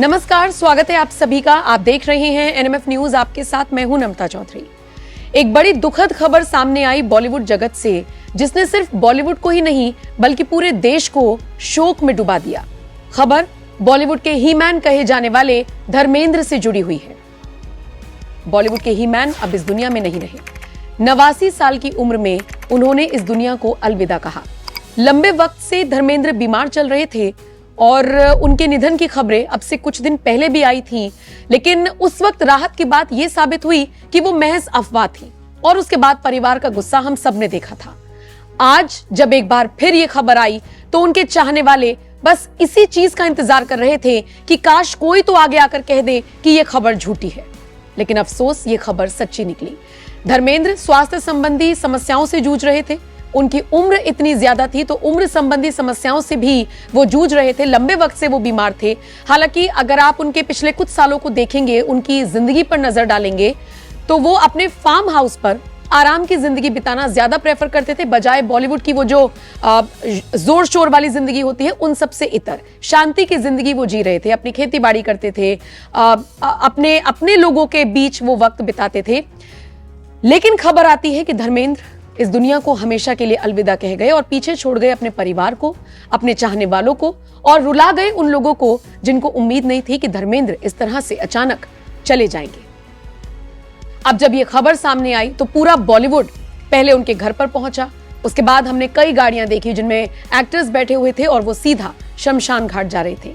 नमस्कार, स्वागत है आप सभी का। आप देख रहे हैं एनएमएफ न्यूज। आपके साथ मैं हूं नमता चौधरी। एक बड़ी दुखद खबर सामने आई बॉलीवुड जगत से, जिसने सिर्फ बॉलीवुड को ही नहीं बल्कि पूरे देश को शोक में डुबा दिया। खबर बॉलीवुड के ही मैन कहे जाने वाले धर्मेंद्र से जुड़ी हुई है। बॉलीवुड के ही मैन अब इस दुनिया में नहीं रहे। 89 साल की उम्र में उन्होंने इस दुनिया को अलविदा कहा। लंबे वक्त से धर्मेंद्र बीमार चल रहे थे और उनके निधन की खबरें अब से कुछ दिन पहले भी आई थी, लेकिन उस वक्त राहत की बात यह साबित हुई कि वो महज अफवाह थी और उसके बाद परिवार का गुस्सा हम सब ने देखा था। आज जब एक बार फिर ये खबर आई तो उनके चाहने वाले बस इसी चीज का इंतजार कर रहे थे कि काश कोई तो आगे आकर कह दे कि ये खबर झूठी है, लेकिन अफसोस ये खबर सच्ची निकली। धर्मेंद्र स्वास्थ्य संबंधी समस्याओं से जूझ रहे थे। उनकी उम्र इतनी ज्यादा थी तो उम्र संबंधी समस्याओं से भी वो जूझ रहे थे। लंबे वक्त से वो बीमार थे। हालांकि अगर आप उनके पिछले कुछ सालों को देखेंगे, उनकी जिंदगी पर नजर डालेंगे, तो वो अपने फार्म हाउस पर आराम की जिंदगी बिताना ज्यादा प्रेफर करते थे, बजाय बॉलीवुड की वो जो जोर शोर वाली जिंदगी होती है उन सबसे इतर शांति की जिंदगी वो जी रहे थे। अपनी खेती बाड़ी करते थे, अपने लोगों के बीच वो वक्त बिताते थे। लेकिन खबर आती है कि धर्मेंद्र इस दुनिया को हमेशा के लिए अलविदा कह गए और पीछे छोड़ गए अपने परिवार को, अपने चाहने वालों को, और रुला गए उन लोगों को जिनको उम्मीद नहीं थी कि धर्मेंद्र इस तरह से अचानक चले जाएंगे। अब जब ये खबर सामने आई तो पूरा बॉलीवुड पहले उनके घर पर पहुंचा। उसके बाद हमने कई गाड़ियां देखी जिनमें एक्टर्स बैठे हुए थे और वो सीधा शमशान घाट जा रहे थे।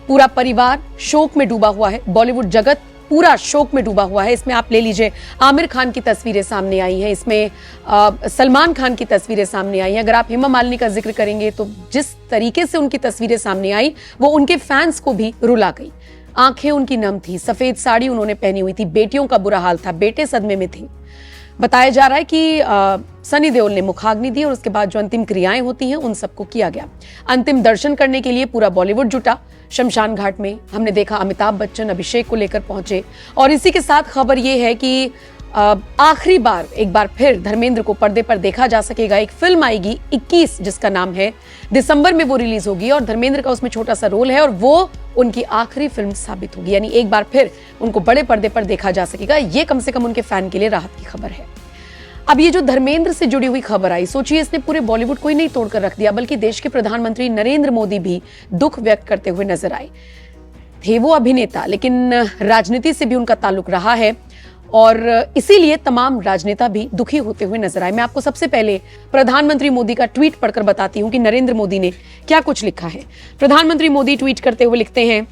पूरा परिवार शोक में डूबा हुआ है। बॉलीवुड जगत पूरा शोक में डूबा हुआ है। इसमें आप ले लीजिए, आमिर खान की तस्वीरें सामने आई हैं, इसमें सलमान खान की तस्वीरें सामने आई हैं। अगर आप हेमा मालिनी का जिक्र करेंगे तो जिस तरीके से उनकी तस्वीरें सामने आई वो उनके फैंस को भी रुला गई। आंखें उनकी नम थी, सफेद साड़ी उन्होंने पहनी हुई थी, बेटियों का बुरा हाल था, बेटे सदमे में थे। बताया जा रहा है कि सनी देओल ने मुखाग्नि दी और उसके बाद जो अंतिम क्रियाएं होती हैं उन सबको किया गया। अंतिम दर्शन करने के लिए पूरा बॉलीवुड जुटा। शमशान घाट में हमने देखा अमिताभ बच्चन अभिषेक को लेकर पहुंचे और इसी के साथ खबर यह है कि आखिरी बार एक बार फिर धर्मेंद्र को पर्दे पर देखा जा सकेगा। एक फिल्म आएगी 21 जिसका नाम है, दिसंबर में वो रिलीज होगी और धर्मेंद्र का उसमें छोटा सा रोल है और वो उनकी आखिरी फिल्म साबित होगी। यानी एक बार फिर उनको बड़े पर्दे पर देखा जा सकेगा। ये कम से कम उनके फैन के लिए राहत की खबर है। अब ये जो धर्मेंद्र से जुड़ी हुई खबर आई, सोचिए इसने पूरे बॉलीवुड को ही नहीं तोड़कर रख दिया, बल्कि देश के प्रधानमंत्री नरेंद्र मोदी भी दुख व्यक्त करते हुए नजर आए। थे वो अभिनेता, लेकिन राजनीति से भी उनका ताल्लुक रहा है और इसीलिए तमाम राजनेता भी दुखी होते हुए नजर आए। मैं आपको सबसे पहले प्रधानमंत्री मोदी का ट्वीट पढ़कर बताती हूं कि नरेंद्र मोदी ने क्या कुछ लिखा है। प्रधानमंत्री मोदी ट्वीट करते हुए लिखते हैं,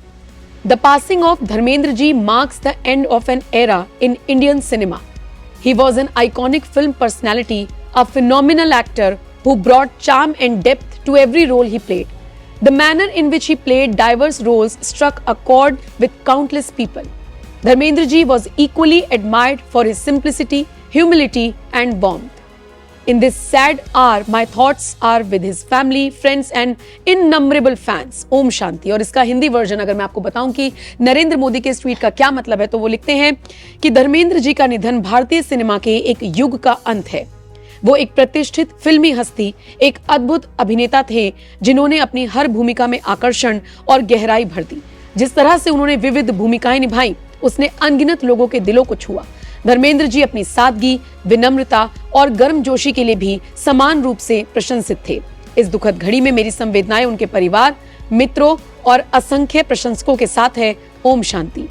the passing of Dharmendra ji marks the end of an era in Indian cinema. He was an iconic film personality, a phenomenal actor who brought charm and depth to every role he played. The manner in which he played diverse roles struck a chord with countless people. Dharmendra ji was equally admired for his simplicity, humility and warmth. In this sad hour, my thoughts are with his family, friends and innumerable fans. Om Shanti. और इसका Hindi version अगर मैं आपको बताऊं कि नरेंद्र मोदी के इस tweet का क्या मतलब है, तो वो लिखते हैं कि धर्मेंद्र जी का निधन भारतीय सिनेमा के एक युग का अंत है। वो एक प्रतिष्ठित फिल्मी हस्ती, एक अद्भुत अभिनेता थे जिन्होंने अपनी हर भूमिका में आकर्षण और गहराई भर दी। जिस तरह से उन्होंने विविध भूमिकाएं निभाई, उसने अनगिनत लोगों के दिलों को छुआ। धर्मेंद्र जी अपनी सादगी, विनम्रता और गर्मजोशी के लिए भी समान रूप से प्रशंसित थे। इस दुखद घड़ी में मेरी संवेदनाएं उनके परिवार, मित्रों और असंख्य प्रशंसकों के साथ है। ओम शांति।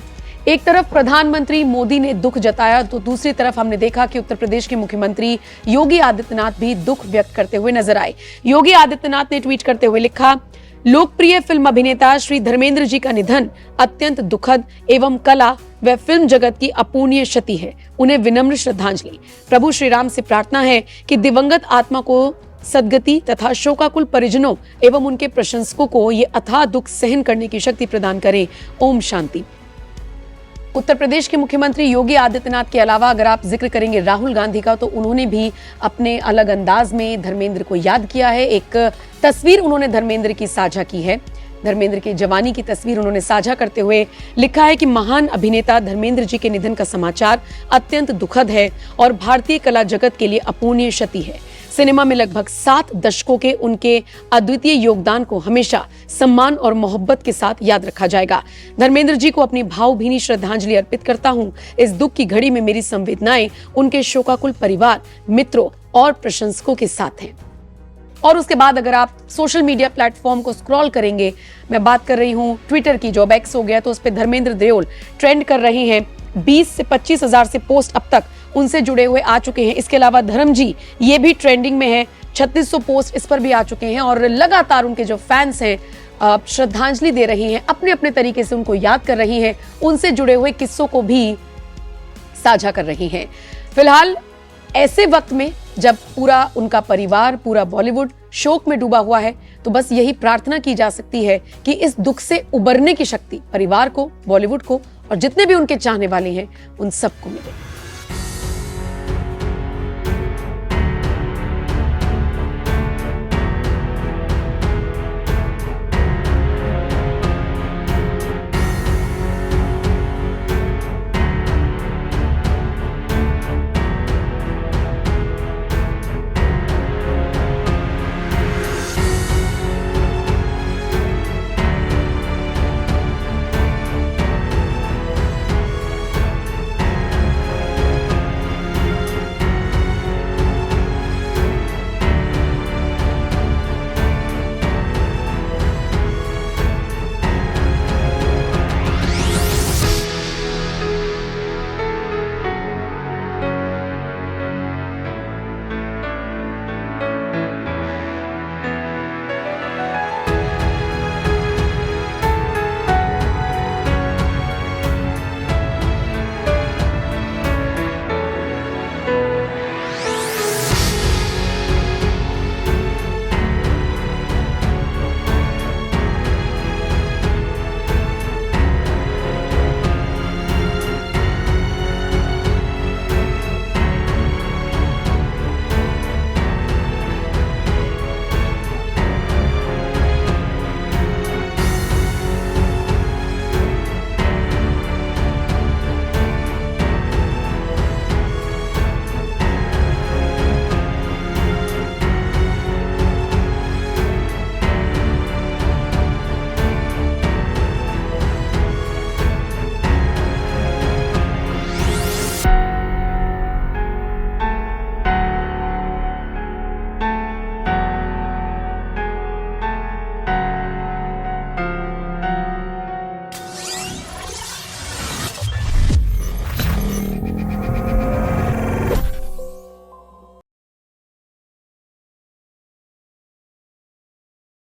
एक तरफ प्रधानमंत्री मोदी ने दुख जताया तो दूसरी तरफ हमने देखा कि उत्तर प्रदेश के मुख्यमंत्री योगी आदित्यनाथ भी दुख व्यक्त करते हुए नजर आए। योगी आदित्यनाथ ने ट्वीट करते हुए लिखा, लोकप्रिय फिल्म अभिनेता श्री धर्मेंद्र जी का निधन अत्यंत दुखद एवं कला व फिल्म जगत की अपूर्णीय क्षति है। उन्हें विनम्र श्रद्धांजलि। प्रभु श्री राम से प्रार्थना है कि दिवंगत आत्मा को सद्गति तथा शोकाकुल परिजनों एवं उनके प्रशंसकों को ये अथाह दुख सहन करने की शक्ति प्रदान करें। ओम शांति। उत्तर प्रदेश के मुख्यमंत्री योगी आदित्यनाथ के अलावा अगर आप जिक्र करेंगे राहुल गांधी का, तो उन्होंने भी अपने अलग अंदाज में धर्मेंद्र को याद किया है। एक तस्वीर उन्होंने धर्मेंद्र की साझा की है। धर्मेंद्र की जवानी की तस्वीर उन्होंने साझा करते हुए लिखा है कि महान अभिनेता धर्मेंद्र जी के निधन का समाचार अत्यंत दुखद है और भारतीय कला जगत के लिए अपूर्णीय क्षति है। सिनेमा में लगभग 7 दशकों के उनके अद्वितीय योगदान को हमेशा सम्मान और मोहब्बत के साथ याद रखा जाएगा। धर्मेंद्र जी को अपनी भावभीनी श्रद्धांजलि अर्पित करता हूं। इस दुख की घड़ी में मेरी संवेदनाएं उनके शोकाकुल परिवार, मित्रों और प्रशंसकों के साथ हैं। और उसके बाद अगर आप सोशल मीडिया प्लेटफॉर्म को स्क्रॉल करेंगे, मैं बात कर रही हूं ट्विटर की, जो अब एक्स हो गया, तो उस पर धर्मेंद्र देओल ट्रेंड कर रहे हैं। 20 से 25 हजार से पोस्ट अब तक उनसे जुड़े हुए आ चुके हैं। इसके अलावा धर्म जी, ये भी ट्रेंडिंग में है, 3600 पोस्ट इस पर भी आ चुके हैं। और लगातार उनके जो फैंस हैं श्रद्धांजलि दे रही हैं, अपने अपने तरीके से उनको याद कर रही हैं, उनसे जुड़े हुए किस्सों को भी साझा कर रही हैं। फिलहाल ऐसे वक्त में जब पूरा उनका परिवार, पूरा बॉलीवुड शोक में डूबा हुआ है, तो बस यही प्रार्थना की जा सकती है कि इस दुख से उबरने की शक्ति परिवार को, बॉलीवुड को और जितने भी उनके चाहने वाले हैं उन सबको मिले।